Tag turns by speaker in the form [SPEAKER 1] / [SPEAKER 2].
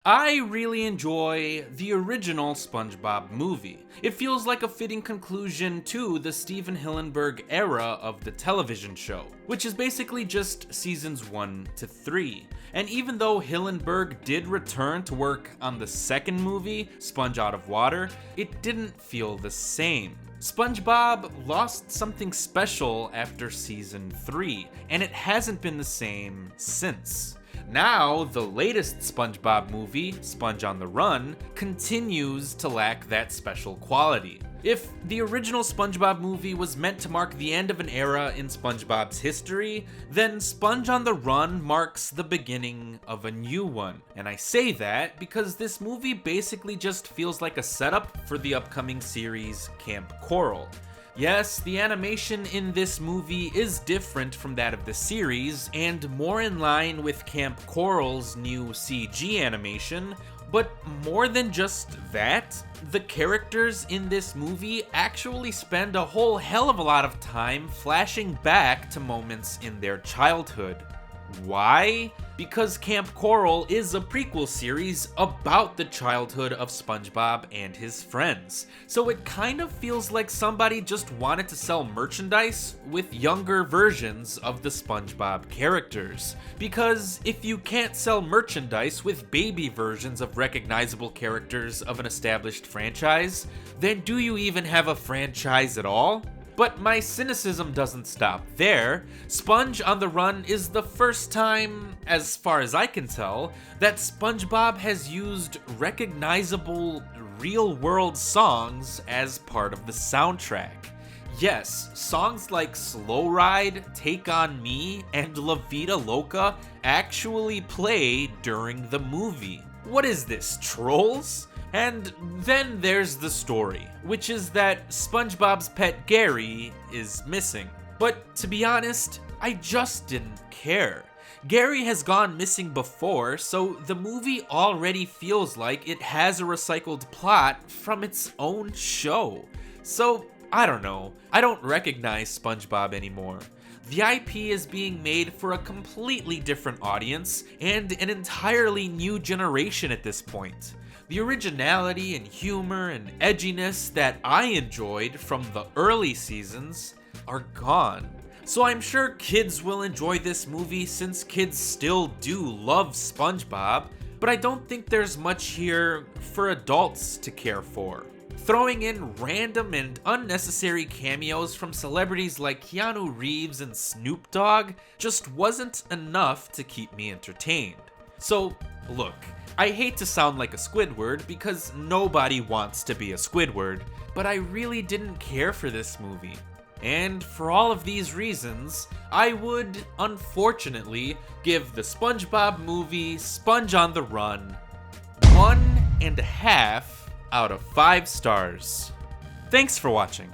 [SPEAKER 1] I really enjoy the original SpongeBob movie. It feels like a fitting conclusion to the Steven Hillenburg era of the television show, which is basically just seasons 1 to 3. And even though Hillenburg did return to work on the second movie, Sponge Out of Water, it didn't feel the same. SpongeBob lost something special after season 3, and it hasn't been the same since. Now, the latest SpongeBob movie, Sponge on the Run, continues to lack that special quality. If the original SpongeBob movie was meant to mark the end of an era in SpongeBob's history, then Sponge on the Run marks the beginning of a new one. And I say that because this movie basically just feels like a setup for the upcoming series Camp Coral. Yes, the animation in this movie is different from that of the series, and more in line with Camp Coral's new CG animation, but more than just that, the characters in this movie actually spend a whole hell of a lot of time flashing back to moments in their childhood. Why? Because Camp Coral is a prequel series about the childhood of SpongeBob and his friends. So it kind of feels like somebody just wanted to sell merchandise with younger versions of the SpongeBob characters. Because if you can't sell merchandise with baby versions of recognizable characters of an established franchise, then do you even have a franchise at all? But my cynicism doesn't stop there. Sponge on the Run is the first time, as far as I can tell, that SpongeBob has used recognizable, real-world songs as part of the soundtrack. Yes, songs like Slow Ride, Take On Me, and La Vida Loca actually play during the movie. What is this, trolls? And then there's the story, which is that SpongeBob's pet Gary is missing. But to be honest, I just didn't care. Gary has gone missing before, so the movie already feels like it has a recycled plot from its own show. So, I don't know. I don't recognize SpongeBob anymore. The IP is being made for a completely different audience and an entirely new generation at this point. The originality and humor and edginess that I enjoyed from the early seasons are gone. So I'm sure kids will enjoy this movie since kids still do love SpongeBob, but I don't think there's much here for adults to care for. Throwing in random and unnecessary cameos from celebrities like Keanu Reeves and Snoop Dogg just wasn't enough to keep me entertained. So, look, I hate to sound like a Squidward because nobody wants to be a Squidward, but I really didn't care for this movie. And for all of these reasons, I would, unfortunately, give the SpongeBob movie Sponge on the Run 1.5 out of 5 stars. Thanks for watching.